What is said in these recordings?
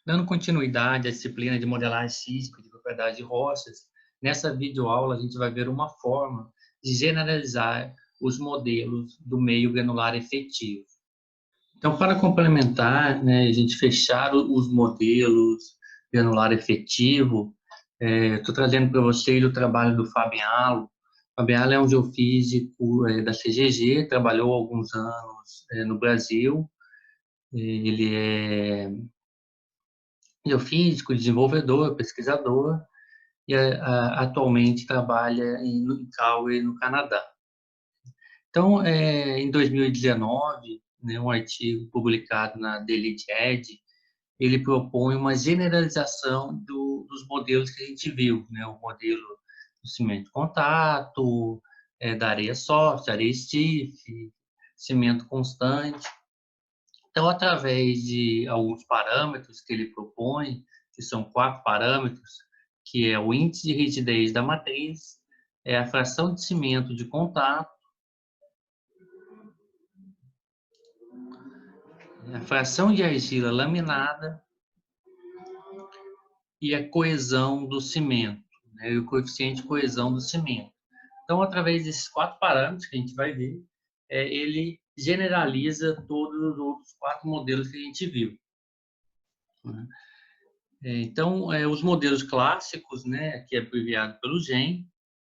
Dando continuidade à disciplina de modelagem física de propriedades de rochas, nessa videoaula a gente vai ver uma forma de generalizar os modelos do meio granular efetivo. Então, para complementar, né, a gente fechar os modelos granular efetivo, estou trazendo para vocês o trabalho do Fabiano. Fabiano é um geofísico da CGG, trabalhou alguns anos no Brasil. Ele é geofísico, desenvolvedor, pesquisador e atualmente trabalha em Calgary, no Canadá. Então, em 2019, né, um artigo publicado na The Elite Edge, ele propõe uma generalização dos modelos que a gente viu, né, o modelo do cimento contato, da areia soft, areia stiff, cimento constante. Então, através de alguns parâmetros que ele propõe, que são 4 parâmetros, que é o índice de rigidez da matriz, é a fração de cimento de contato, a fração de argila laminada e a coesão do cimento, né, e o coeficiente de coesão do cimento. Então, através desses 4 parâmetros que a gente vai ver, ele generaliza todos os outros 4 modelos que a gente viu, né? Então, os modelos clássicos, né, que é abreviado pelo GEM,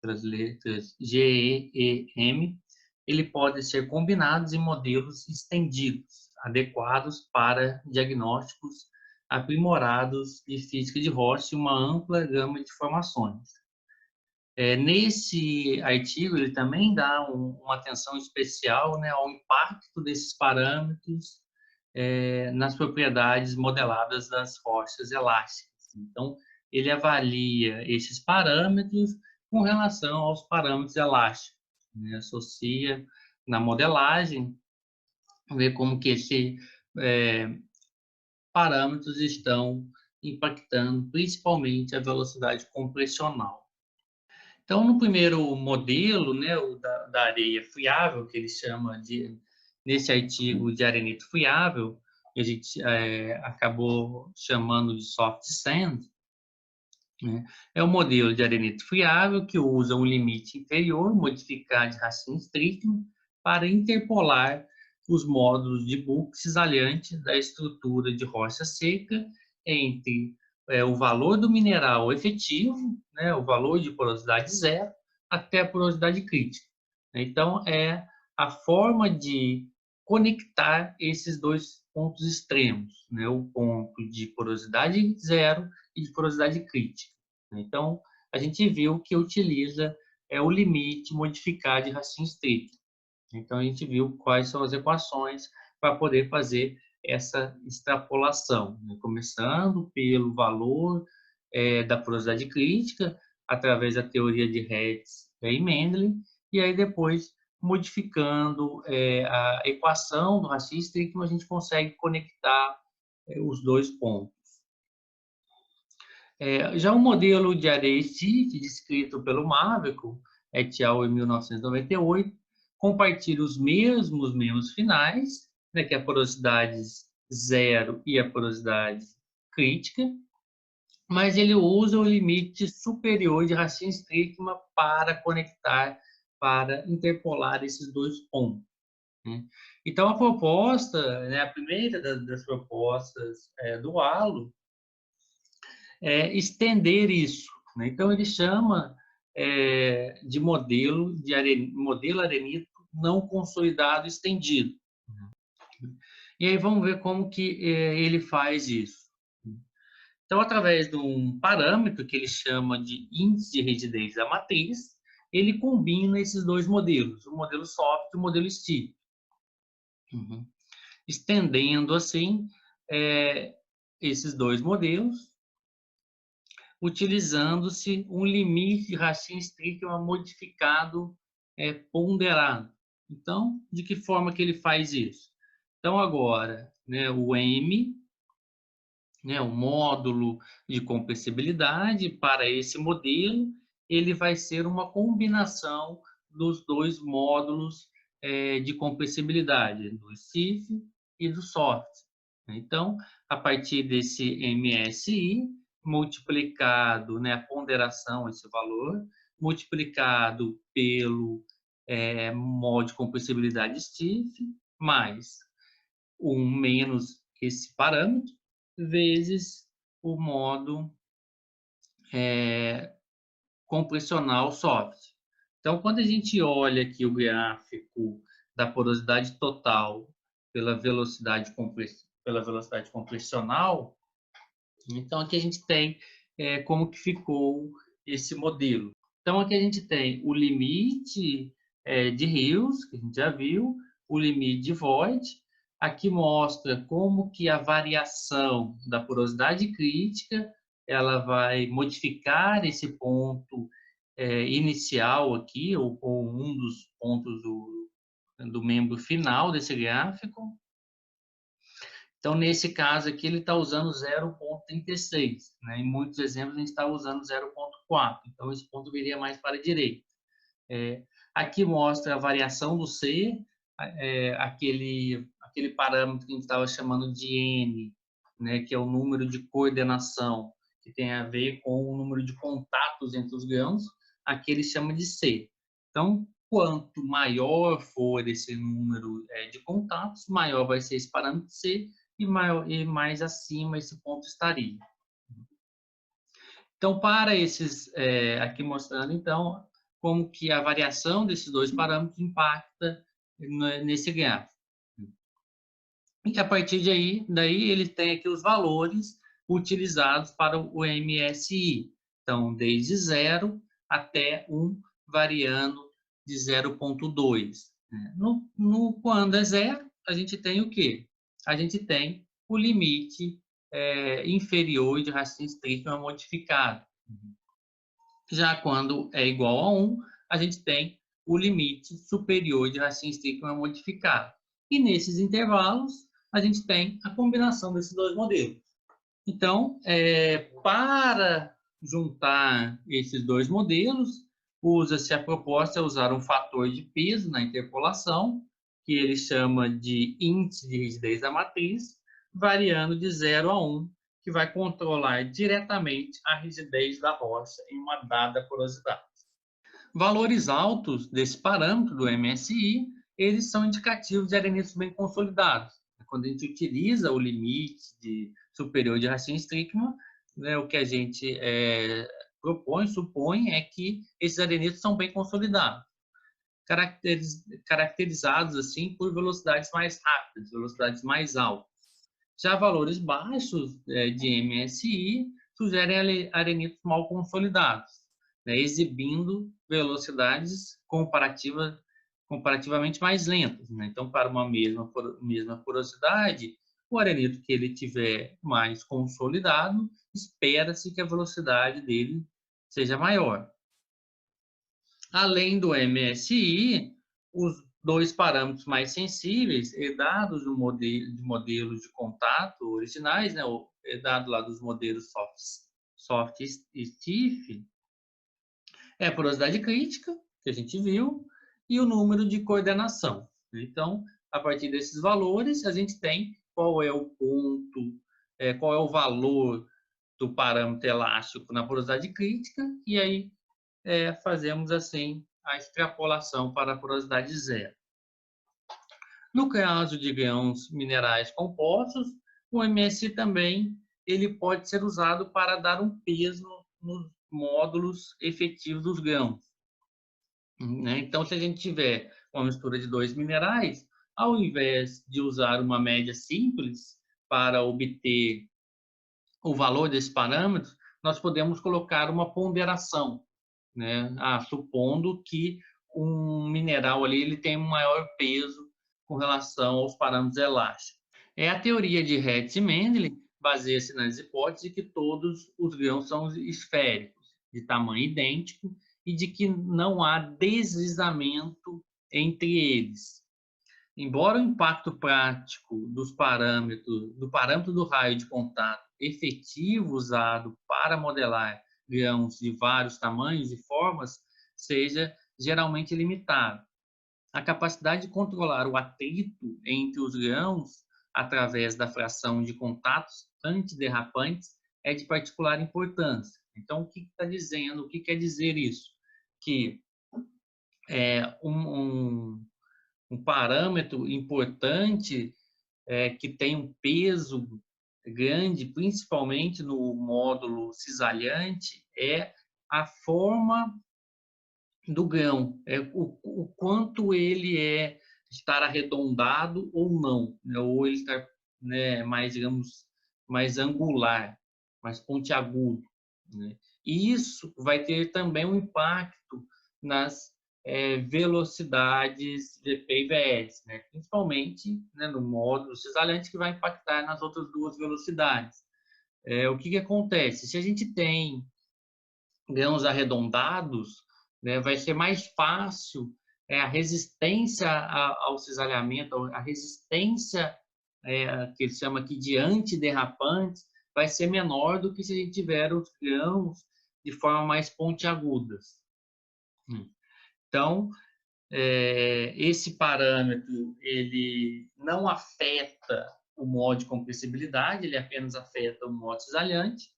pelas letras G, E, E, M, ele pode ser combinados em modelos estendidos, adequados para diagnósticos aprimorados de física de rocha e uma ampla gama de formações. Nesse artigo, ele também dá uma atenção especial, né, ao impacto desses parâmetros nas propriedades modeladas das rochas elásticas. Então, ele avalia esses parâmetros com relação aos parâmetros elásticos, né? Associa na modelagem, ver como que esses parâmetros estão impactando principalmente a velocidade compressional. Então, no primeiro modelo, né, o da areia friável, que ele chama nesse artigo de arenito friável, que a gente acabou chamando de soft sand, né, é um modelo de arenito friável que usa um limite inferior, modificado de Racine-Strickland, para interpolar os módulos de bulk cisalhante da estrutura de rocha seca entre o valor do mineral efetivo, né, o valor de porosidade zero, até a porosidade crítica. Então, é a forma de conectar esses dois pontos extremos, né, o ponto de porosidade zero e de porosidade crítica. Então, a gente viu que utiliza o limite modificado de Racine-Strickland. Então, a gente viu quais são as equações para poder fazer essa extrapolação, né? Começando pelo valor da porosidade crítica, através da teoria de Hertz e Mendel, e aí depois, modificando a equação do Racine-Strickland, a gente consegue conectar os dois pontos. Já o modelo de areia stiff, descrito pelo Mavico, et al. Em 1998, compartilha os mesmos membros finais, né, que é a porosidade zero e a porosidade crítica, mas ele usa o limite superior de Racine-Strickland para conectar, para interpolar esses dois pontos, né? Então, a proposta, né, a primeira das propostas do halo, estender isso, né? Então, ele chama de modelo arenito não consolidado estendido. E aí vamos ver como que ele faz isso. Então, através de um parâmetro que ele chama de índice de rigidez da matriz, ele combina esses dois modelos, o modelo soft e o modelo stiff. Uhum. Estendendo, assim, esses dois modelos, utilizando-se um limite de Racine-Strickland modificado ponderado. Então, de que forma que ele faz isso? Então, agora, né, o M, né, o módulo de compressibilidade para esse modelo, ele vai ser uma combinação dos dois módulos de compressibilidade, do stiff e do soft. Então, a partir desse MSI, multiplicado, né, a ponderação, esse valor, multiplicado pelo modo de compressibilidade stiff, mais menos esse parâmetro, vezes o modo compressional soft. Então, quando a gente olha aqui o gráfico da porosidade total pela velocidade compressional, então aqui a gente tem como que ficou esse modelo. Então, aqui a gente tem o limite de Hills, que a gente já viu, o limite de Voigt. Aqui mostra como que a variação da porosidade crítica ela vai modificar esse ponto inicial aqui, ou um dos pontos do membro final desse gráfico. Então, nesse caso aqui, ele está usando 0,36, né? Em muitos exemplos, a gente está usando 0,4. Então, esse ponto viria mais para a direita. Aqui mostra a variação do C, aquele parâmetro que a gente estava chamando de N, né? Que é o número de coordenação, que tem a ver com o número de contatos entre os grãos. Aqui ele chama de C. Então, quanto maior for esse número de contatos, maior vai ser esse parâmetro C, e mais acima esse ponto estaria. Então, para esses, aqui mostrando, então, como que a variação desses dois parâmetros impacta nesse gráfico. E a partir daí ele tem aqui os valores utilizados para o MSI. Então, desde 0 até 1, variando de 0,2. Quando é 0, a gente tem o quê? A gente tem o limite inferior de Racine-Strickman modificado. Já quando é igual a 1, a gente tem o limite superior de Racine-Strickman modificado. E nesses intervalos, a gente tem a combinação desses dois modelos. Então, para juntar esses dois modelos, usa-se a proposta é usar um fator de peso na interpolação, que ele chama de índice de rigidez da matriz, variando de 0 a 1, que vai controlar diretamente a rigidez da rocha em uma dada porosidade. Valores altos desse parâmetro do MSI, eles são indicativos de arenitos bem consolidados. Quando a gente utiliza o limite superior de Racine-Strickman, né, o que a gente supõe é que esses arenitos são bem consolidados, caracterizados assim por velocidades mais rápidas, velocidades mais altas. Já valores baixos de MSI sugerem arenitos mal consolidados, né, exibindo velocidades comparativamente mais lentas. Né? Então, para uma mesma porosidade, o arenito que ele tiver mais consolidado, espera-se que a velocidade dele seja maior. Além do MSI, os dois parâmetros mais sensíveis, herdados de modelos de contato originais, né, herdado lá dos modelos soft e stiff, é a porosidade crítica, que a gente viu, e o número de coordenação. Então, a partir desses valores, a gente tem qual é o ponto, qual é o valor do parâmetro elástico na porosidade crítica, e aí fazemos assim a extrapolação para a porosidade zero. No caso de grãos minerais compostos, o MSI também ele pode ser usado para dar um peso nos módulos efetivos dos grãos. Né? Então, se a gente tiver uma mistura de dois minerais, ao invés de usar uma média simples para obter o valor desse parâmetro, nós podemos colocar uma ponderação, né? Supondo que um mineral ali ele tem um maior peso com relação aos parâmetros elásticos. A teoria de Hertz e Mendel baseia-se nas hipóteses de que todos os grãos são esféricos, de tamanho idêntico, e de que não há deslizamento entre eles. Embora o impacto prático do parâmetro do raio de contato efetivo usado para modelar grãos de vários tamanhos e formas seja geralmente limitado, a capacidade de controlar o atrito entre os grãos através da fração de contatos antiderrapantes é de particular importância. Então, o que está dizendo? O que quer dizer isso? Que um parâmetro importante que tem um peso grande, principalmente no módulo cisalhante, é a forma do grão, o quanto ele estar arredondado ou não, né? Ou ele estar, né, mais, digamos, mais angular, mais pontiagudo, né? E isso vai ter também um impacto nas velocidades VP e VS, né? Principalmente, né, no módulo cisalhante, que vai impactar nas outras duas velocidades. O que acontece? Se a gente tem grãos arredondados, né, vai ser mais fácil a resistência ao cisalhamento, a resistência que ele chama aqui de antiderrapantes, vai ser menor do que se a gente tiver os grãos de forma mais pontiagudas. Então, esse parâmetro ele não afeta o modo de compressibilidade, ele apenas afeta o modo cisalhante.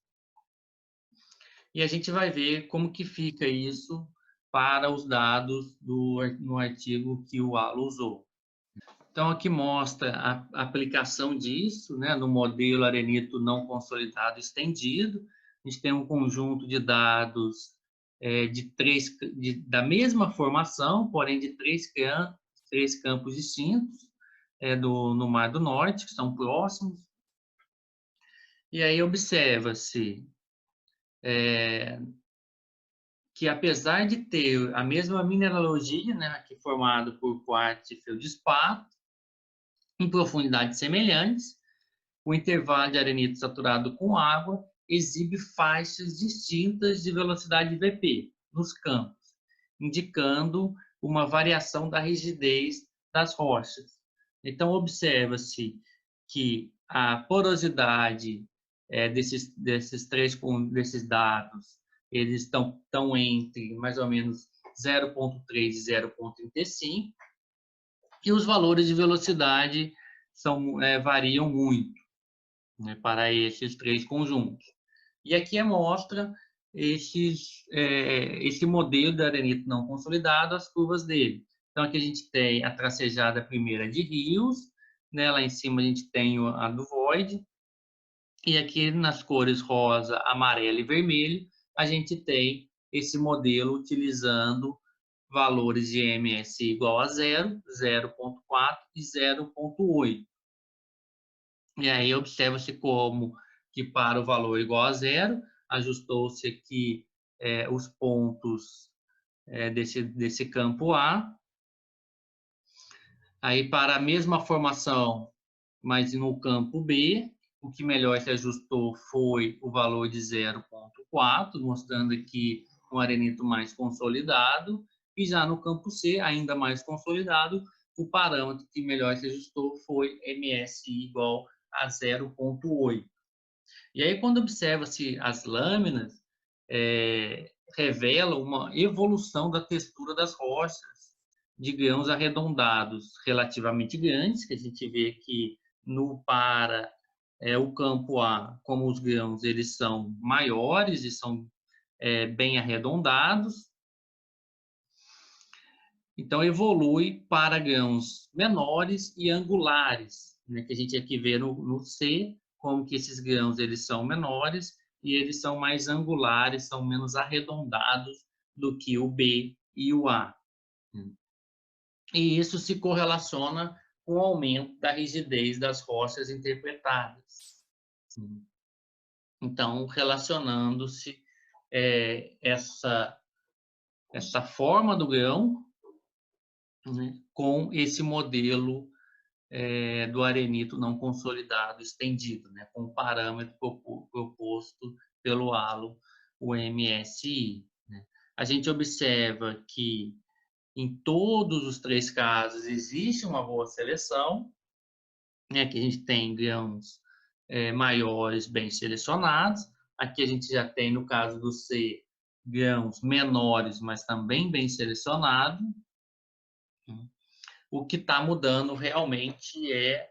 E a gente vai ver como que fica isso para os dados no artigo que o Alan usou. Então, aqui mostra a aplicação disso, né, no modelo arenito não consolidado estendido. A gente tem um conjunto de dados da mesma formação, porém de três campos distintos no Mar do Norte, que são próximos. E aí observa-se que, apesar de ter a mesma mineralogia, né, aqui formado por quartzo e feldespato, em profundidades semelhantes, o intervalo de arenito saturado com água exibe faixas distintas de velocidade VP nos campos, indicando uma variação da rigidez das rochas. Então, observa-se que a porosidade desses dados, eles estão entre mais ou menos 0,3 e 0,35, e os valores de velocidade variam muito, né, para esses três conjuntos. E aqui mostra esse modelo de arenito não consolidado, as curvas dele. Então, aqui a gente tem a tracejada primeira de rios, né, lá em cima a gente tem a do void, e aqui nas cores rosa, amarelo e vermelho, a gente tem esse modelo utilizando valores de MS igual a 0, 0,4 e 0,8. E aí observa-se como que para o valor igual a 0, ajustou-se aqui os pontos desse campo A. Aí para a mesma formação, mas no campo B, o que melhor se ajustou foi o valor de 0,4, mostrando aqui um arenito mais consolidado. E já no campo C, ainda mais consolidado, o parâmetro que melhor se ajustou foi MSI igual a 0,8. E aí, quando observa-se as lâminas, revela uma evolução da textura das rochas de grãos arredondados relativamente grandes, que a gente vê que o campo A, como os grãos eles são maiores e são bem arredondados. Então, evolui para grãos menores e angulares, né, que a gente aqui vê no C, como que esses grãos eles são menores e eles são mais angulares, são menos arredondados do que o B e o A. E isso se correlaciona com o aumento da rigidez das rochas interpretadas. Então, relacionando-se essa forma do grão, né, com esse modelo do arenito não consolidado estendido, né, com o parâmetro proposto pelo halo, o MSI. Né. A gente observa que em todos os três casos existe uma boa seleção, né, que a gente tem grãos maiores bem selecionados. Aqui a gente já tem, no caso do C, grãos menores, mas também bem selecionados. O que está mudando realmente é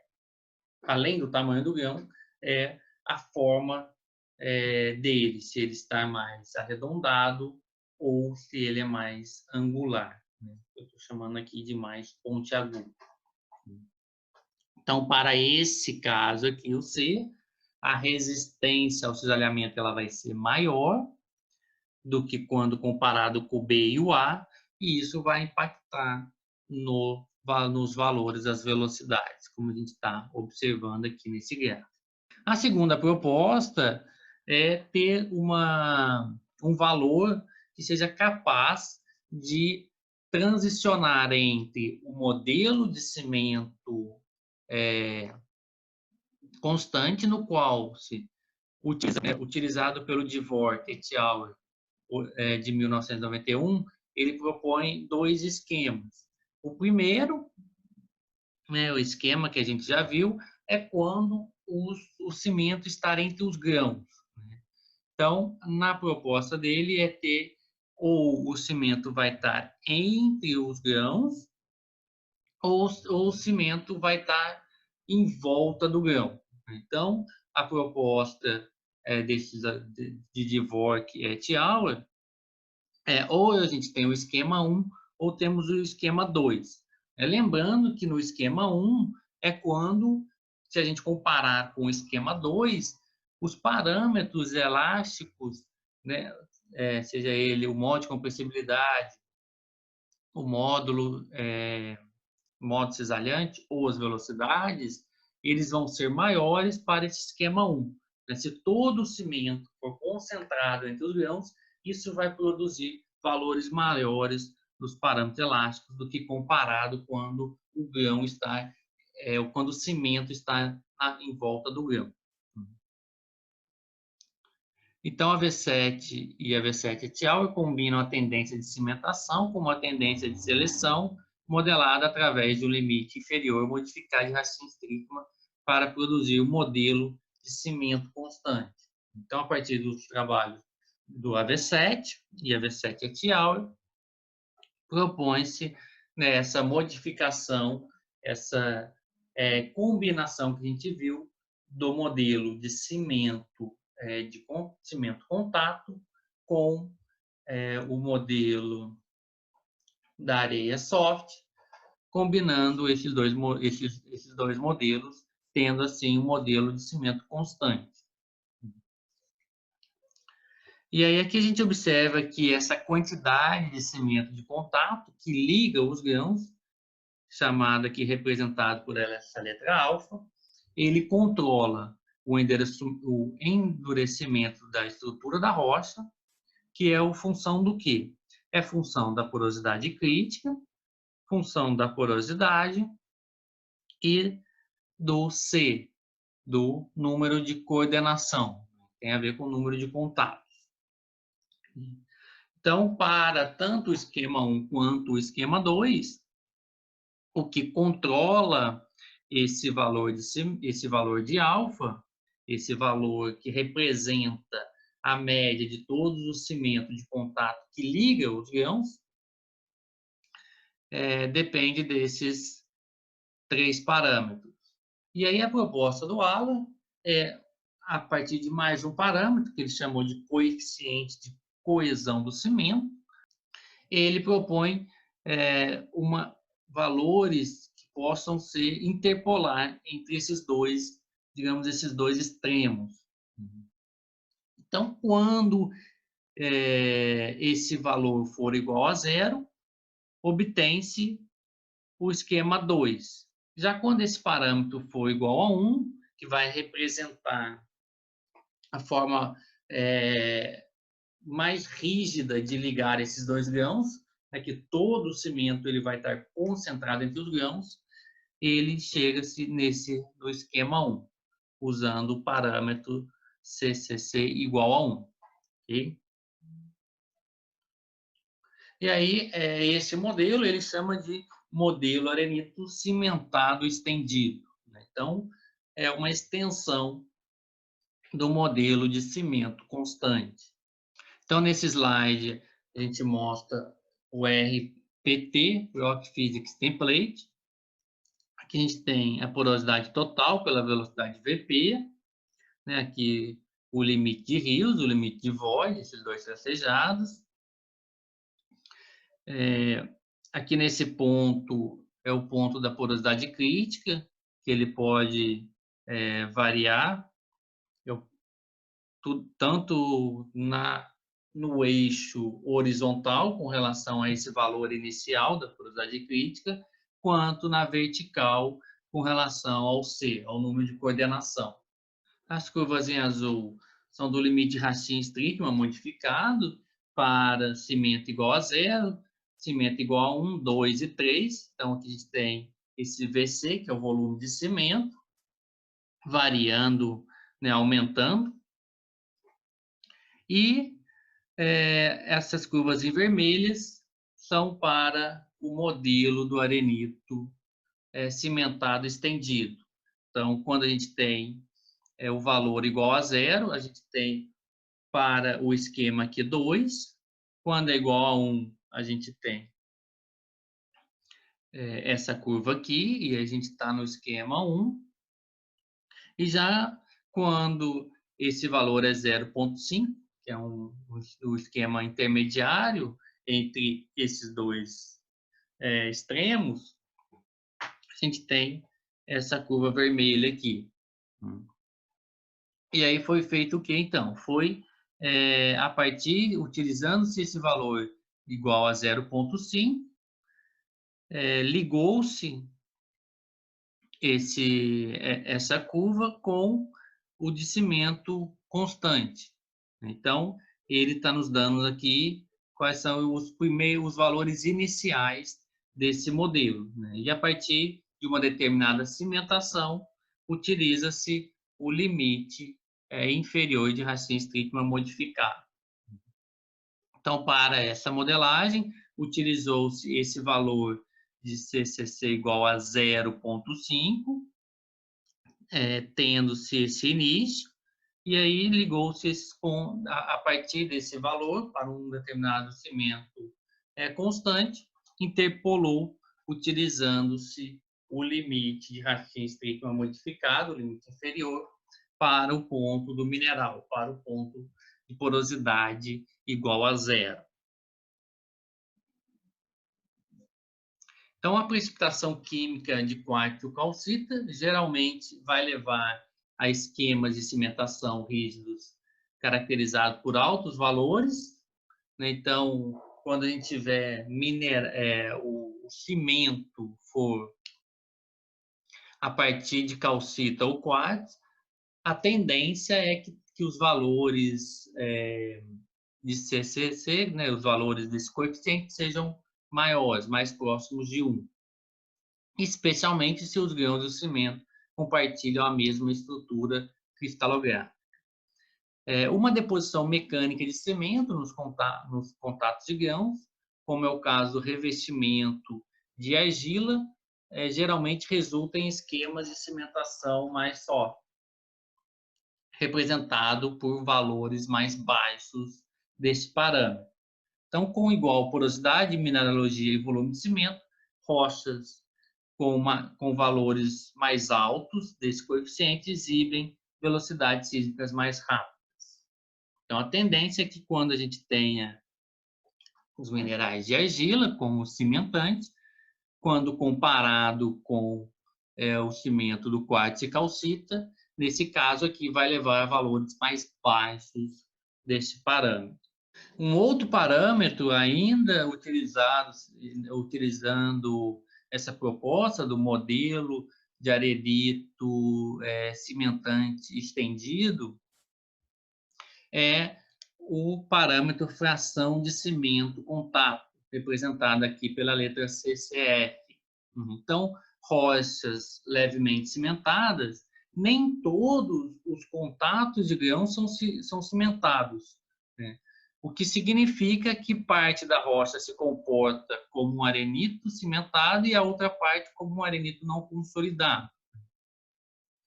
além do tamanho do grão, é a forma dele, se ele está mais arredondado ou se ele é mais angular, né? Eu estou chamando aqui de mais pontiagudo. Então, para esse caso aqui, o C, a resistência ao cisalhamento ela vai ser maior do que quando comparado com o B e o A, e isso vai impactar nos valores das velocidades, como a gente está observando aqui nesse gráfico. A segunda proposta é ter um valor que seja capaz de transicionar entre o modelo de cimento constante, no qual se utilizado pelo Dvorak et al. De 1991, ele propõe dois esquemas. O primeiro, né, o esquema que a gente já viu, é quando o cimento está entre os grãos. Né? Então, na proposta dele é ter ou o cimento vai estar entre os grãos ou o cimento vai estar em volta do grão. Então, a proposta de Dvorak et al. Ou a gente tem o esquema 1 ou temos o esquema 2. Lembrando que no esquema 1 é quando, se a gente comparar com o esquema 2, os parâmetros elásticos, né, seja ele o modo de compressibilidade, o módulo cisalhante ou as velocidades, eles vão ser maiores para esse esquema 1. Se todo o cimento for concentrado entre os grãos, isso vai produzir valores maiores nos parâmetros elásticos do que comparado quando o grão está, quando o cimento está em volta do grão. Então, a V7 e a V7 et al. Combinam a tendência de cimentação com uma tendência de seleção modelada através de um limite inferior modificado de Racine-Strickman para produzir o modelo de cimento constante. Então, a partir dos trabalhos do AV7 e AV7 et al., propõe-se essa modificação, essa combinação que a gente viu do modelo de cimento cimento contato com o modelo da areia soft, combinando esses dois modelos, tendo assim um modelo de cimento constante. E aí aqui a gente observa que essa quantidade de cimento de contato que liga os grãos, chamada aqui representado por essa letra alfa, ele controla o endurecimento da estrutura da rocha, que é função do quê? É função da porosidade crítica, função da porosidade e do C, do número de coordenação. Tem a ver com o número de contatos. Então, para tanto o esquema 1 quanto o esquema 2, o que controla esse valor de alfa, esse valor que representa a média de todos os cimentos de contato que liga os grãos, depende desses três parâmetros. E aí a proposta do Alan é, a partir de mais um parâmetro, que ele chamou de coeficiente de coesão do cimento, ele propõe valores que possam ser interpolar entre esses dois, digamos, esses dois extremos. Então, quando esse valor for igual a zero, obtém-se o esquema 2. Já quando esse parâmetro for igual a 1, que vai representar a forma mais rígida de ligar esses dois grãos, é que todo o cimento ele vai estar concentrado entre os grãos, ele chega-se no esquema 1, usando o parâmetro CCC igual a 1. Okay? E aí, esse modelo ele chama de modelo arenito cimentado estendido. Né? Então, é uma extensão do modelo de cimento constante. Então, nesse slide, a gente mostra o RPT, Rock Physics Template, Aqui a gente tem a porosidade total pela velocidade VP, né? Aqui o limite de rios, o limite de Voigt, esses dois tracejados. Aqui nesse ponto é o ponto da porosidade crítica, que ele pode variar, tanto no eixo horizontal, com relação a esse valor inicial da porosidade crítica, quanto na vertical, com relação ao C, ao número de coordenação. As curvas em azul são do limite de Racine-Strickman modificado para cimento igual a 0, cimento igual a 1, 2 e 3. Então, aqui a gente tem esse VC, que é o volume de cimento, variando, né, aumentando. E essas curvas em vermelhas são para o modelo do arenito cimentado estendido. Então, quando a gente tem o valor igual a 0, a gente tem para o esquema aqui 2. Quando é igual a 1, a gente tem essa curva aqui, e a gente está no esquema 1. E já quando esse valor é 0,5, que é o esquema intermediário entre esses dois extremos, a gente tem essa curva vermelha aqui. E aí foi feito o que, então? Foi a partir, utilizando-se esse valor igual a 0,5, ligou-se essa curva com o de cimento constante. Então, ele está nos dando aqui quais são os valores iniciais desse modelo, né? E a partir de uma determinada cimentação, utiliza-se o limite inferior de Racine-Strickman modificado. Então, para essa modelagem, utilizou-se esse valor de CCC igual a 0,5, tendo-se esse início, e aí ligou-se a partir desse valor para um determinado cimento constante, interpolou utilizando-se o limite de Racine-Strickman modificado, o limite inferior, para o ponto do mineral, para o ponto de porosidade igual a 0. Então, a precipitação química de quartzo-calcita geralmente vai levar a esquemas de cimentação rígidos caracterizados por altos valores, né? Então, quando a gente tiver o cimento for a partir de calcita ou quartzo, a tendência é que os valores de CCC, né, os valores desse coeficiente, sejam maiores, mais próximos de 1. Especialmente se os grãos do cimento compartilham a mesma estrutura cristalográfica. Uma deposição mecânica de cimento nos contatos de grãos, como é o caso do revestimento de argila, geralmente resulta em esquemas de cimentação mais soft, representado por valores mais baixos desse parâmetro. Então, com igual porosidade, mineralogia e volume de cimento, rochas com valores mais altos desse coeficiente exibem velocidades sísmicas mais rápidas. Então, a tendência é que quando a gente tenha os minerais de argila, como cimentantes, quando comparado com o cimento do quartzo e calcita, nesse caso aqui vai levar a valores mais baixos desse parâmetro. Um outro parâmetro ainda utilizando essa proposta do modelo de arenito cimentante estendido é o parâmetro fração de cimento contato, representado aqui pela letra CCF. Então, rochas levemente cimentadas, nem todos os contatos de grão são cimentados, né? O que significa que parte da rocha se comporta como um arenito cimentado e a outra parte como um arenito não consolidado.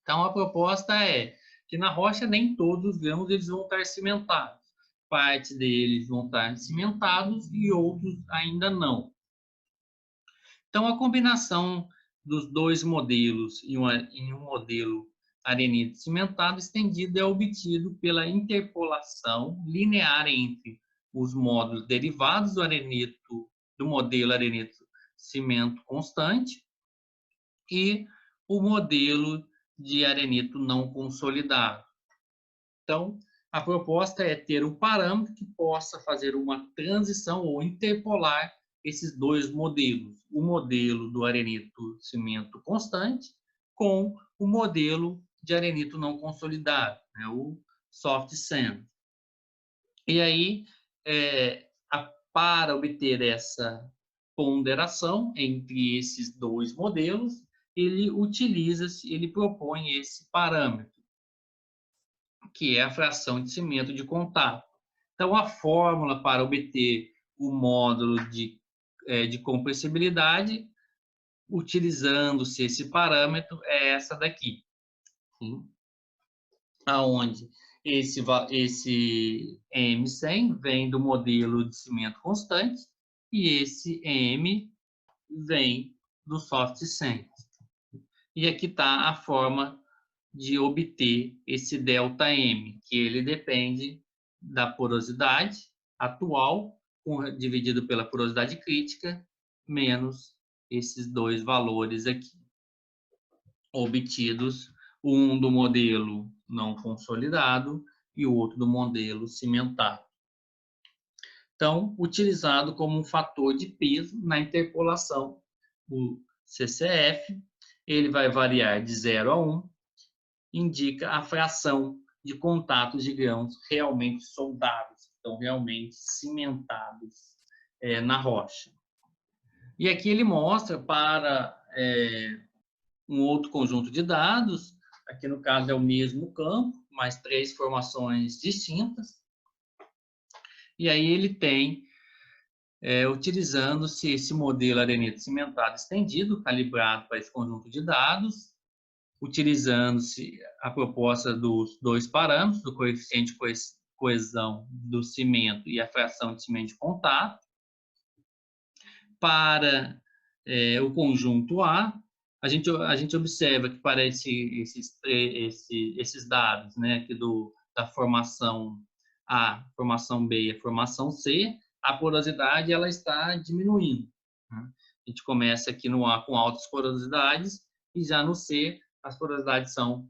Então, a proposta é que na rocha nem todos os grãos eles vão estar cimentados. Parte deles vão estar cimentados e outros ainda não. Então, a combinação dos dois modelos em um modelo arenito cimentado estendido é obtido pela interpolação linear entre os módulos derivados do modelo arenito cimento constante e o modelo de arenito não consolidado. Então, a proposta é ter um parâmetro que possa fazer uma transição ou interpolar esses dois modelos, o modelo do arenito cimento constante com o modelo de arenito não consolidado, né, o soft sand. E aí, para obter essa ponderação entre esses dois modelos, ele propõe esse parâmetro, que é a fração de cimento de contato. Então, a fórmula para obter o módulo de compressibilidade, utilizando-se esse parâmetro, é essa daqui, aonde esse M100 vem do modelo de cimento constante e esse M vem do soft sand. E aqui está a forma de obter esse ΔM, que ele depende da porosidade atual, dividido pela porosidade crítica, menos esses dois valores aqui, obtidos, um do modelo não consolidado e o outro do modelo cimentado. Então, utilizado como um fator de peso na interpolação, o CCF, ele vai variar de 0 a 1, indica a fração de contatos de grãos realmente soldados, então realmente cimentados na rocha. E aqui ele mostra para um outro conjunto de dados, aqui no caso é o mesmo campo, mas 3 formações distintas, e aí ele tem, utilizando-se esse modelo arenito cimentado estendido, calibrado para esse conjunto de dados, utilizando-se a proposta dos dois parâmetros, do coeficiente de coesão do cimento e a fração de cimento de contato, para o conjunto A, a gente observa que para esses dados, né, aqui da formação A, formação B e a formação C, a porosidade ela está diminuindo, né? A gente começa aqui no A com altas porosidades e já no C as porosidades são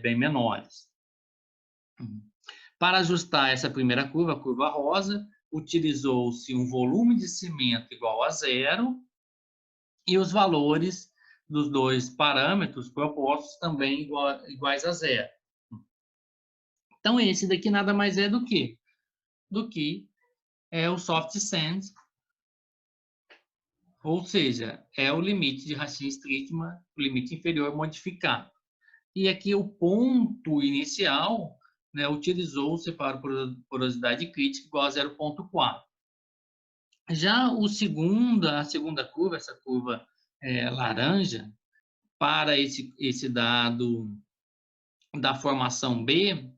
bem menores. Para ajustar essa primeira curva, a curva rosa, utilizou-se um volume de cimento igual a 0 e os valores dos dois parâmetros propostos também iguais a 0. Então, esse daqui nada mais é do que o soft sand, ou seja, é o limite de Racine-Strickman, o limite inferior modificado. E aqui o ponto inicial, né, utilizou-se para porosidade crítica igual a 0,4. Já a segunda curva, essa curva laranja, para esse dado da formação B,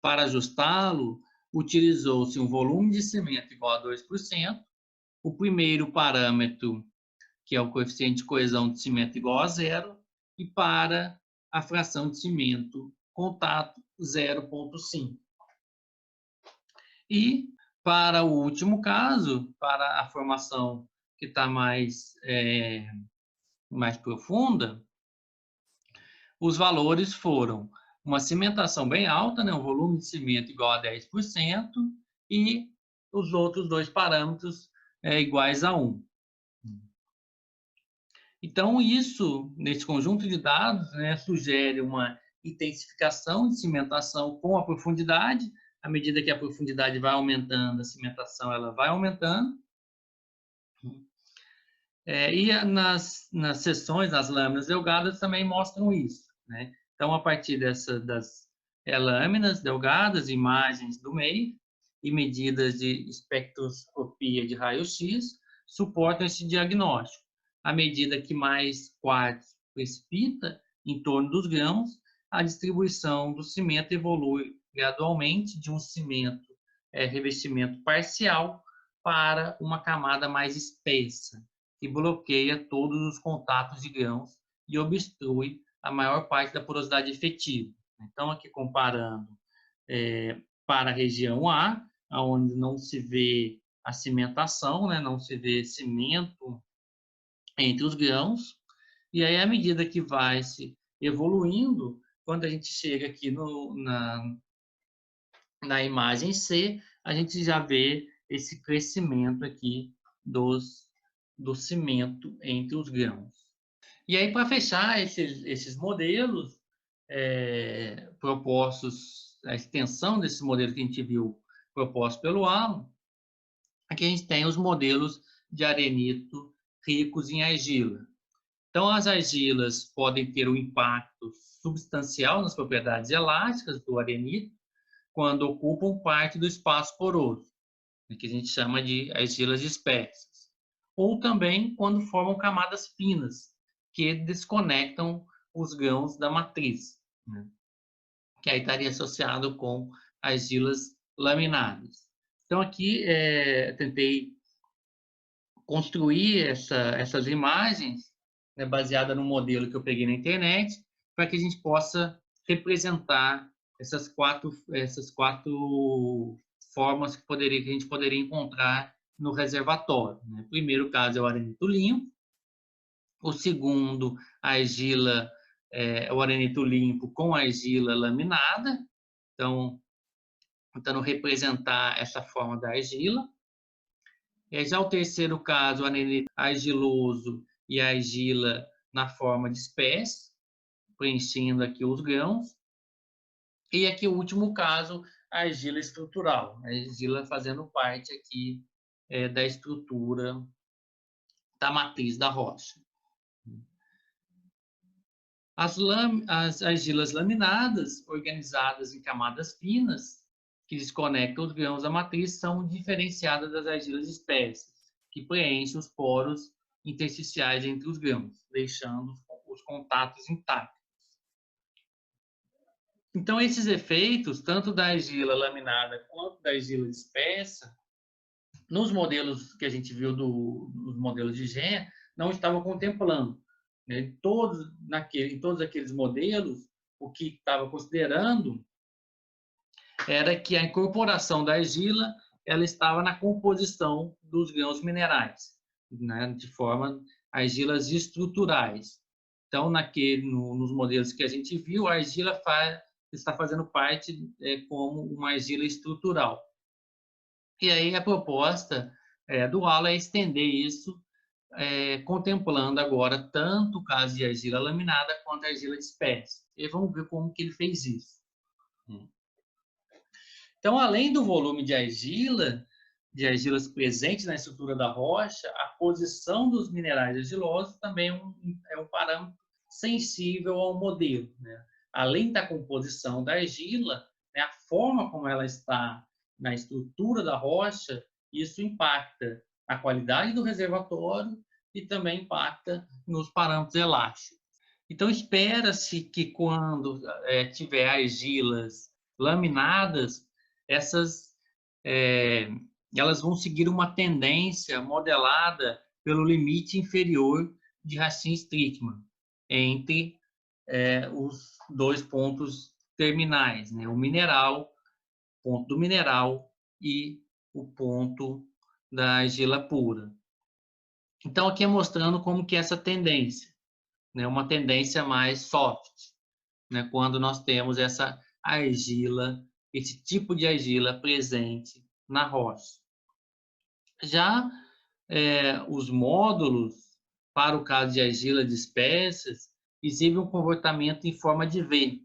para ajustá-lo, utilizou-se um volume de cimento igual a 2%, o primeiro parâmetro, que é o coeficiente de coesão de cimento igual a 0, e para a fração de cimento contato 0,5. E para o último caso, para a formação que está mais profunda, os valores foram uma cimentação bem alta, né, um volume de cimento igual a 10%, e os outros dois parâmetros iguais a 1. Então, isso, nesse conjunto de dados, né, sugere uma intensificação de cimentação com a profundidade. À medida que a profundidade vai aumentando, a cimentação ela vai aumentando. E nas seções, nas lâminas delgadas, também mostram isso, né? Então, a partir das lâminas delgadas, imagens do meio e medidas de espectroscopia de raio-x suportam esse diagnóstico. À medida que mais quartzo precipita em torno dos grãos, a distribuição do cimento evolui gradualmente de um cimento revestimento parcial para uma camada mais espessa, que bloqueia todos os contatos de grãos e obstrui a maior parte da porosidade efetiva. Então, aqui comparando para a região A, onde não se vê a cimentação, né? Não se vê cimento entre os grãos, e aí à medida que vai se evoluindo, quando a gente chega aqui na imagem C, a gente já vê esse crescimento aqui do cimento entre os grãos. E aí, para fechar esses modelos propostos, a extensão desse modelo que a gente viu proposto pelo Alan, aqui a gente tem os modelos de arenito ricos em argila. Então, as argilas podem ter um impacto substancial nas propriedades elásticas do arenito quando ocupam parte do espaço poroso, que a gente chama de argilas dispersas, ou também quando formam camadas finas, que desconectam os grãos da matriz, né? Que aí estaria associado com argilas laminadas. Então, aqui tentei construir essas imagens, né, baseada no modelo que eu peguei na internet, para que a gente possa representar essas quatro formas que a gente poderia encontrar no reservatório, né? O primeiro caso é o arenito limpo, o segundo, a argila, o arenito limpo com argila laminada, então, tentando representar essa forma da argila. Já o terceiro caso, o arenito argiloso e a argila na forma de espécie, preenchendo aqui os grãos. E aqui o último caso, a argila estrutural, a argila fazendo parte aqui da estrutura da matriz da rocha. As argilas laminadas, organizadas em camadas finas, que desconectam os grãos da matriz, são diferenciadas das argilas espessas, que preenchem os poros intersticiais entre os grãos, deixando os contatos intactos. Então, esses efeitos, tanto da argila laminada quanto da argila espessa, nos modelos que a gente viu dos modelos de GEM, não estavam contemplando. Né? Em todos aqueles modelos, o que estava considerando era que a incorporação da argila ela estava na composição dos grãos minerais, né? De forma argilas estruturais. Então, nos modelos que a gente viu, a argila está fazendo parte como uma argila estrutural. E aí a proposta do Alan é estender isso, contemplando agora tanto o caso de argila laminada quanto a argila dispersa. E vamos ver como que ele fez isso. Então, além do volume de argilas presentes na estrutura da rocha, a posição dos minerais argilosos também é um parâmetro sensível ao modelo, né? Além da composição da argila, né, a forma como ela está na estrutura da rocha, isso impacta a qualidade do reservatório e também impacta nos parâmetros elásticos. Então, espera-se que quando tiver argilas laminadas, elas vão seguir uma tendência modelada pelo limite inferior de Racine-Strickman entre os dois pontos terminais, né? O ponto do mineral e o ponto da argila pura. Então, aqui é mostrando como que é essa tendência, né? Uma tendência mais soft, né? Quando nós temos essa argila, esse tipo de argila presente na rocha. Já os módulos, para o caso de argila dispersas, exibem um comportamento em forma de V,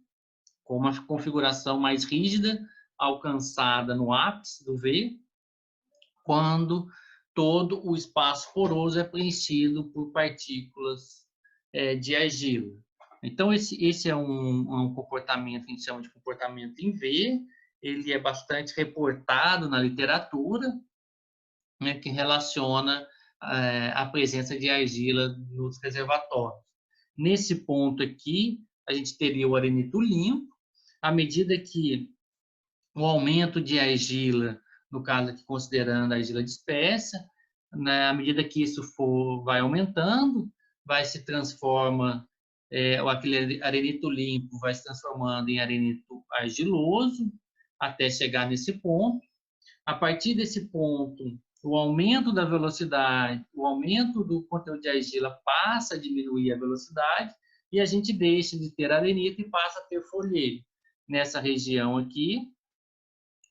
com uma configuração mais rígida, alcançada no ápice do V, quando todo o espaço poroso é preenchido por partículas de argila. Então, esse é um comportamento que a gente chama de comportamento em V, ele é bastante reportado na literatura, né, que relaciona a presença de argila nos reservatórios. Nesse ponto aqui, a gente teria o arenito limpo, à medida que o aumento de argila, no caso aqui considerando a argila dispersa, né, à medida que isso vai aumentando, se transforma, aquele arenito limpo vai se transformando em arenito argiloso, até chegar nesse ponto. A partir desse ponto, o aumento da velocidade, o aumento do conteúdo de argila passa a diminuir a velocidade e a gente deixa de ter arenito e passa a ter folheiro. Nessa região aqui,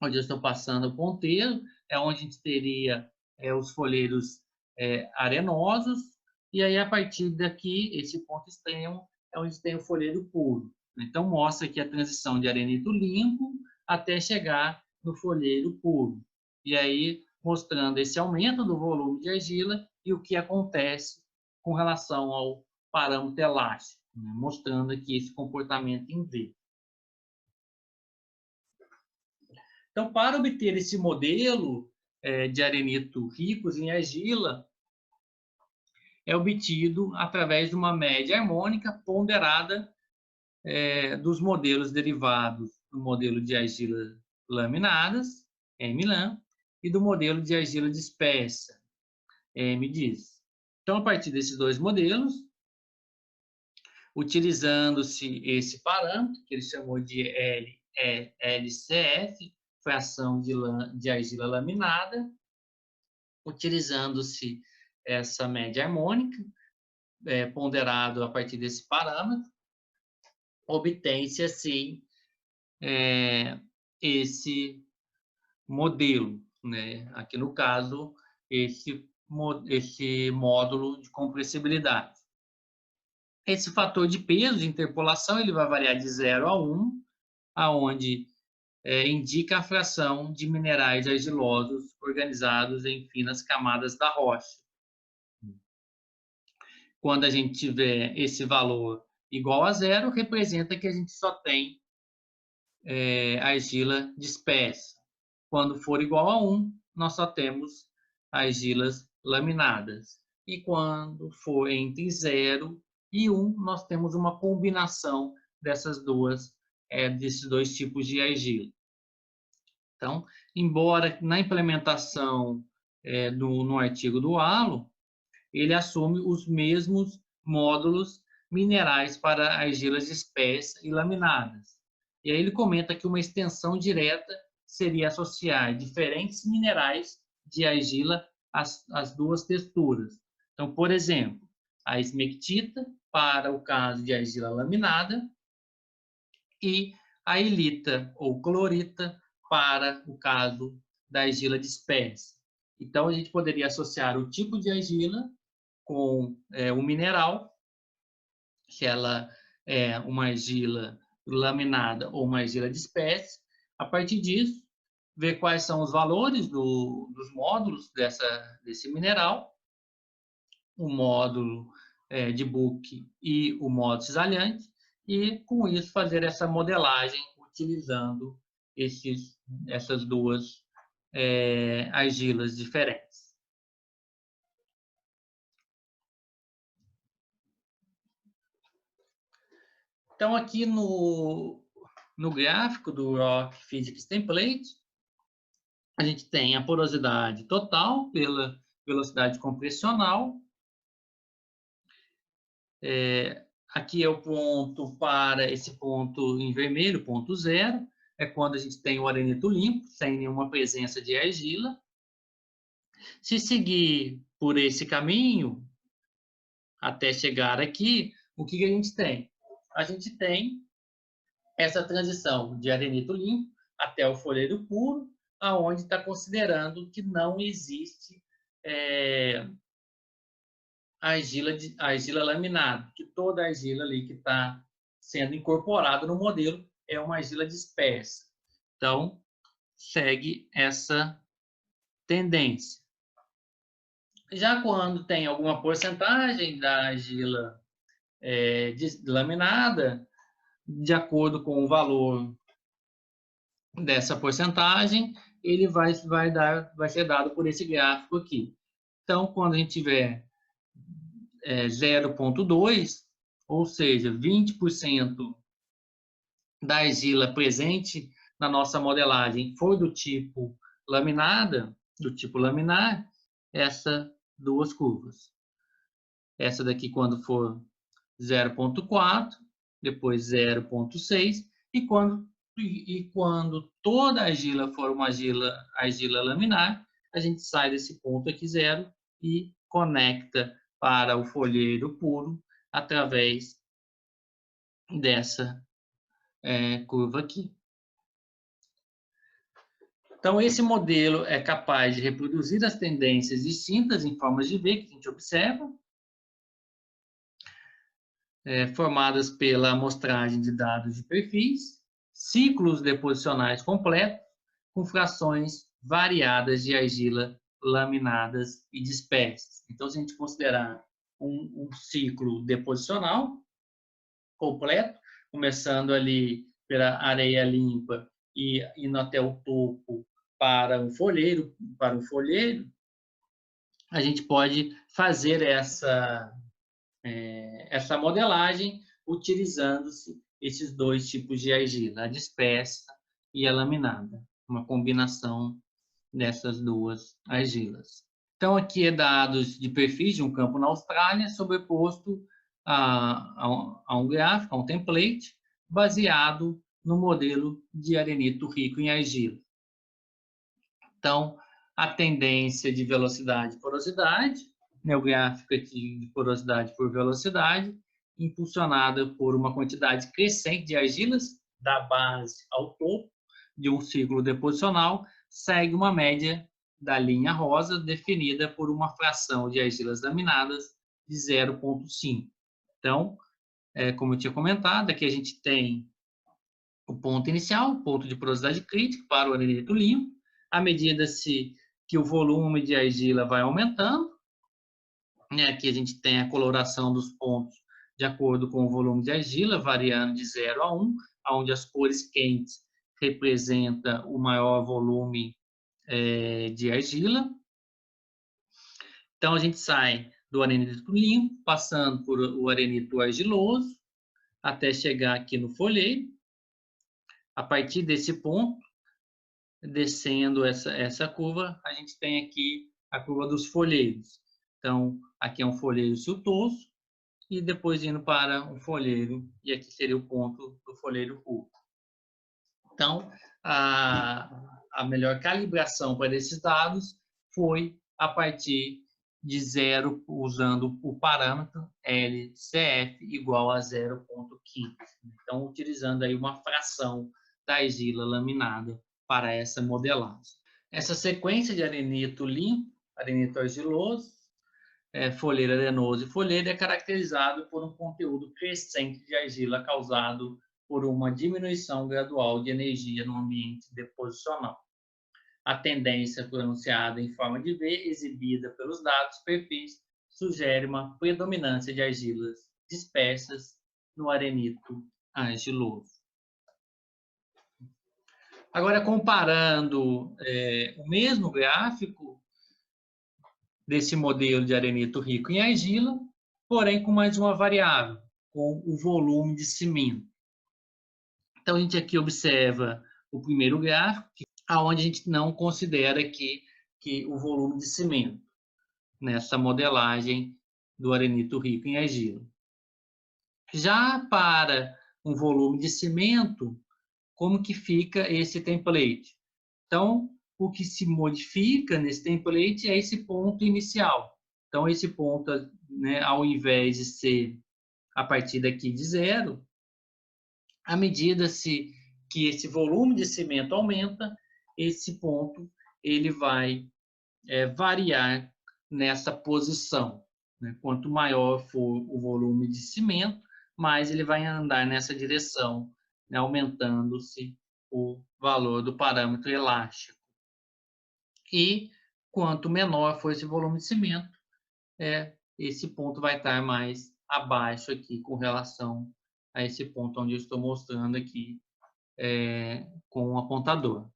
onde eu estou passando o ponteiro, é onde a gente teria os folheiros arenosos, e aí a partir daqui, esse ponto extremo, é onde tem o folheiro puro. Então, mostra aqui a transição de arenito limpo até chegar no folheiro puro. E aí, mostrando esse aumento do volume de argila e o que acontece com relação ao parâmetro elástico, né? Mostrando aqui esse comportamento em V. Então, para obter esse modelo de arenito ricos em argila, é obtido através de uma média harmônica ponderada dos modelos derivados do modelo de argila laminadas, M-LAM, e do modelo de argila dispersa, M-DIS. Então, a partir desses dois modelos, utilizando-se esse parâmetro, que ele chamou de LCF, fração de argila laminada, utilizando-se essa média harmônica, ponderado a partir desse parâmetro, obtém-se, assim, esse modelo, né? Aqui no caso, esse módulo de compressibilidade. Esse fator de peso de interpolação ele vai variar de 0 a 1, aonde indica a fração de minerais argilosos organizados em finas camadas da rocha. Quando a gente tiver esse valor igual a 0, representa que a gente só tem argila dispersa. Quando for igual a 1, nós só temos argilas laminadas. E quando for entre 0 e 1, nós temos uma combinação desses dois tipos de argila. Então, embora na implementação no artigo do halo, ele assume os mesmos módulos minerais para argilas dispersas e laminadas. E aí ele comenta que uma extensão direta seria associar diferentes minerais de argila às duas texturas. Então, por exemplo, a esmectita para o caso de argila laminada e a ilita ou clorita para o caso da argila dispersa. Então, a gente poderia associar o tipo de argila com o mineral, que ela é uma argila laminada ou uma argila dispersa. A partir disso, ver quais são os valores dos módulos desse mineral, o módulo de Book e o módulo cisalhante, e com isso fazer essa modelagem utilizando essas duas argilas diferentes. Então, aqui no gráfico do Rock Physics Template, a gente tem a porosidade total pela velocidade compressional. Aqui é o ponto para esse ponto em vermelho, ponto 0. É quando a gente tem o arenito limpo, sem nenhuma presença de argila. Se seguir por esse caminho, até chegar aqui, o que a gente tem? A gente tem essa transição de arenito limpo até o folheiro puro, aonde está considerando que não existe argila laminada, que toda argila ali que está sendo incorporada no modelo é uma argila dispersa. Então, segue essa tendência. Já quando tem alguma porcentagem da argila laminada, de acordo com o valor dessa porcentagem, ele vai ser dado por esse gráfico aqui. Então, quando a gente tiver 0,2, ou seja, 20% da argila presente na nossa modelagem for do tipo laminada, do tipo laminar, essas duas curvas. Essa daqui quando for 0,4, depois 0,6, e quando toda a argila for uma argila laminar, a gente sai desse ponto aqui 0 e conecta para o folheiro puro através dessa curva aqui. Então, esse modelo é capaz de reproduzir as tendências distintas em formas de V que a gente observa, formadas pela amostragem de dados de perfis, ciclos deposicionais completos, com frações variadas de argila laminadas e dispersas. Então, se a gente considerar um ciclo deposicional completo, começando ali pela areia limpa e indo até o topo para um folheiro, a gente pode fazer essa modelagem utilizando-se esses dois tipos de argila, a dispersa e a laminada, uma combinação dessas duas argilas. Então, aqui é dados de perfis de um campo na Austrália, sobreposto a um gráfico, a um template, baseado no modelo de arenito rico em argila. Então, a tendência de velocidade e porosidade, o gráfico aqui de porosidade por velocidade, impulsionada por uma quantidade crescente de argilas, da base ao topo de um ciclo deposicional, segue uma média da linha rosa, definida por uma fração de argilas laminadas de 0,5. Então, como eu tinha comentado, aqui a gente tem o ponto inicial, o ponto de porosidade crítica para o arenito limpo, à medida que o volume de argila vai aumentando, aqui a gente tem a coloração dos pontos de acordo com o volume de argila, variando de 0 a 1, onde as cores quentes representam o maior volume de argila. Então, a gente sai do arenito limpo, passando por o arenito argiloso, até chegar aqui no folheiro. A partir desse ponto, descendo essa curva, a gente tem aqui a curva dos folheiros. Então, aqui é um folheiro siltoso, e depois indo para um folheiro, e aqui seria o ponto do folheiro curto. Então, a melhor calibração para esses dados foi a partir de 0, usando o parâmetro LCF igual a 0,15. Então, utilizando aí uma fração da argila laminada para essa modelagem. Essa sequência de arenito limpo, arenito argiloso, folheiro arenoso e folheiro é caracterizado por um conteúdo crescente de argila causado por uma diminuição gradual de energia no ambiente deposicional. A tendência pronunciada em forma de V, exibida pelos dados perfis, sugere uma predominância de argilas dispersas no arenito argiloso. Agora, comparando o mesmo gráfico desse modelo de arenito rico em argila, porém com mais uma variável, com o volume de cimento. Então, a gente aqui observa o primeiro gráfico, onde a gente não considera que o volume de cimento nessa modelagem do arenito rico em argila. Já para um volume de cimento, como que fica esse template? Então, o que se modifica nesse template é esse ponto inicial. Então, esse ponto, ao invés de ser a partir daqui de 0, à medida que esse volume de cimento aumenta, esse ponto ele vai variar nessa posição. Quanto maior for o volume de cimento, mais ele vai andar nessa direção, aumentando-se o valor do parâmetro elástico. E quanto menor for esse volume de cimento, esse ponto vai estar mais abaixo aqui com relação a esse ponto onde eu estou mostrando aqui com o apontador.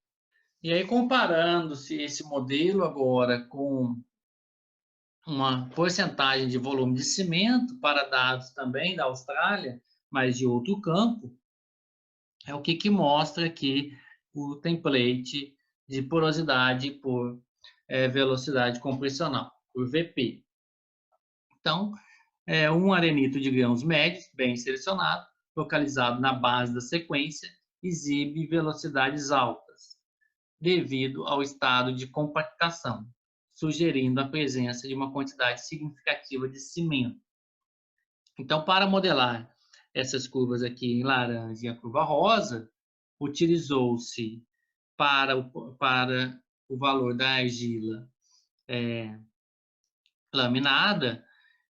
E aí, comparando-se esse modelo agora com uma porcentagem de volume de cimento para dados também da Austrália, mas de outro campo, é o que mostra aqui o template de porosidade por velocidade compressional, por VP. Então, um arenito de grãos médios, bem selecionado, localizado na base da sequência, exibe velocidades altas, devido ao estado de compactação, sugerindo a presença de uma quantidade significativa de cimento. Então, para modelar essas curvas aqui em laranja e a curva rosa, utilizou-se para o valor da argila laminada,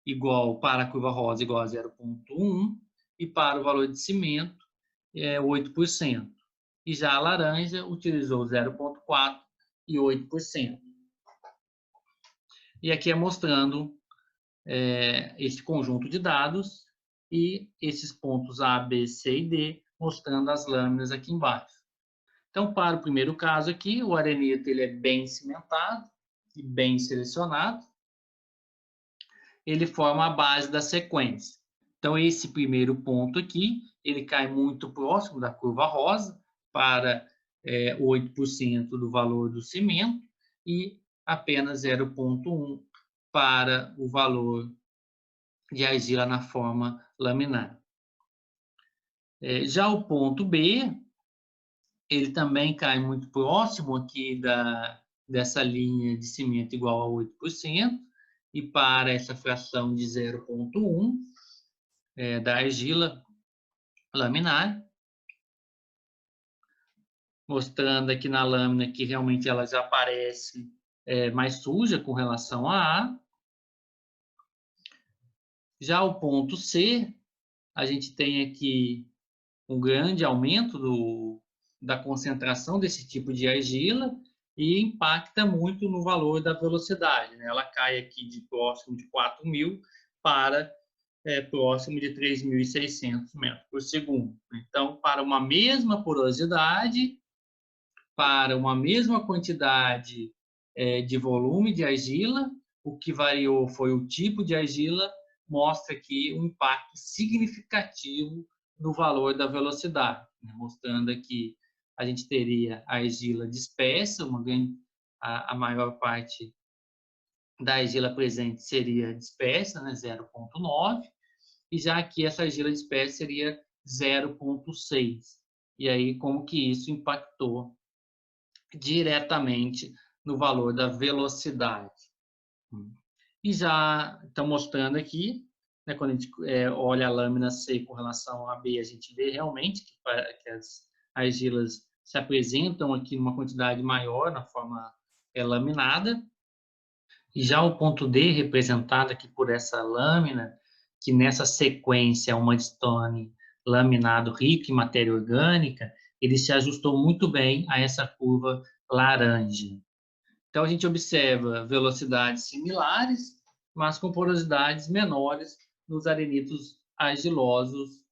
igual para a curva rosa igual a 0,1, e para o valor de cimento, 8%. E já a laranja utilizou 0,4% e 8%. E aqui mostrando esse conjunto de dados e esses pontos A, B, C e D, mostrando as lâminas aqui embaixo. Então, para o primeiro caso aqui, o arenito ele é bem cimentado e bem selecionado. Ele forma a base da sequência. Então, esse primeiro ponto aqui, ele cai muito próximo da curva rosa, para 8% do valor do cimento e apenas 0,1 para o valor de argila na forma laminar. Já o ponto B, ele também cai muito próximo aqui dessa linha de cimento igual a 8%, e para essa fração de 0,1 da argila laminar, mostrando aqui na lâmina que realmente ela já aparece mais suja com relação a A. Já o ponto C, a gente tem aqui um grande aumento da concentração desse tipo de argila e impacta muito no valor da velocidade, né? Ela cai aqui de próximo de 4.000 para próximo de 3.600 metros por segundo. Então, para uma mesma porosidade, para uma mesma quantidade de volume de argila, o que variou foi o tipo de argila, mostra aqui um impacto significativo no valor da velocidade, né? Mostrando aqui a gente teria a argila dispersa, a maior parte da argila presente seria dispersa, né, 0,9, e já aqui essa argila dispersa seria 0,6. E aí como que isso impactou diretamente no valor da velocidade. E já estão mostrando aqui, né, quando a gente olha a lâmina C com relação a B, a gente vê realmente que as argilas se apresentam aqui numa quantidade maior na forma laminada. E já o ponto D, representado aqui por essa lâmina, que nessa sequência é uma stone laminado rico em matéria orgânica, ele se ajustou muito bem a essa curva laranja. Então, a gente observa velocidades similares, mas com porosidades menores nos arenitos argilosos,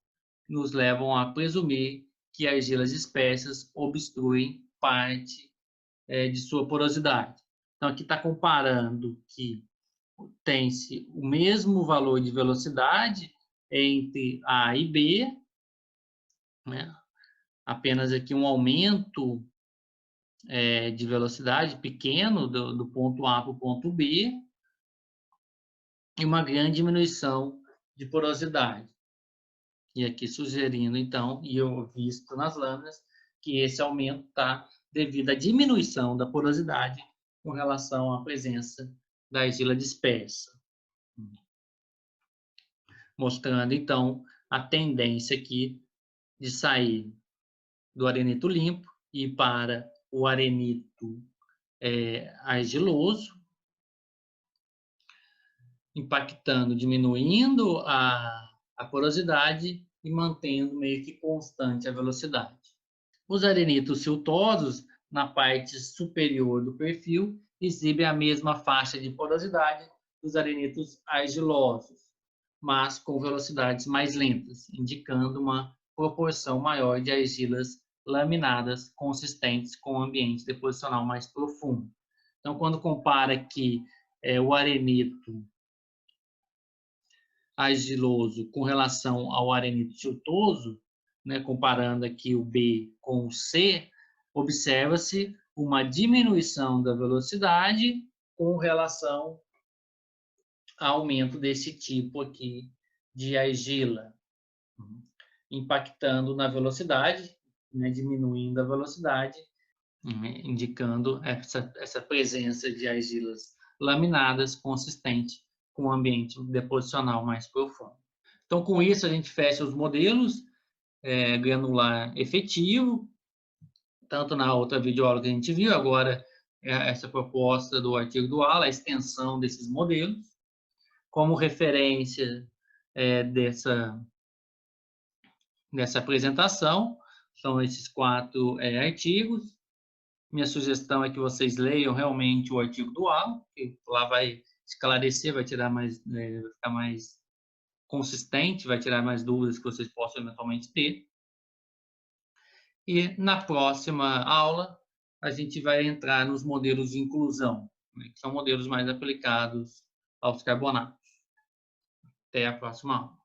nos levam a presumir que argilas dispersas obstruem parte de sua porosidade. Então, aqui está comparando que tem-se o mesmo valor de velocidade entre A e B, né? Apenas aqui um aumento de velocidade pequeno do ponto A para o ponto B e uma grande diminuição de porosidade. E aqui sugerindo, então, e eu visto nas lâminas, que esse aumento está devido à diminuição da porosidade com relação à presença da argila dispersa. Mostrando, então, a tendência aqui de sair do arenito limpo e para o arenito argiloso, impactando, diminuindo a porosidade e mantendo meio que constante a velocidade. Os arenitos siltosos, na parte superior do perfil, exibem a mesma faixa de porosidade dos arenitos argilosos, mas com velocidades mais lentas, indicando uma proporção maior de argilas laminadas consistentes com o ambiente deposicional mais profundo. Então, quando compara aqui o arenito argiloso com relação ao arenito siltoso, né, comparando aqui o B com o C, observa-se uma diminuição da velocidade com relação ao aumento desse tipo aqui de argila, impactando na velocidade, né, diminuindo a velocidade, indicando essa presença de argilas laminadas consistente com um ambiente deposicional mais profundo. Então, com isso, a gente fecha os modelos granular efetivo, tanto na outra videoaula que a gente viu, agora essa proposta do artigo do ALA, a extensão desses modelos, como referência dessa apresentação, são esses 4 artigos. Minha sugestão é que vocês leiam realmente o artigo do ALA, que lá vai esclarecer, vai tirar mais, vai ficar mais consistente, vai tirar mais dúvidas que vocês possam eventualmente ter. E na próxima aula, a gente vai entrar nos modelos de inclusão, né, que são modelos mais aplicados aos carbonatos. Até a próxima aula.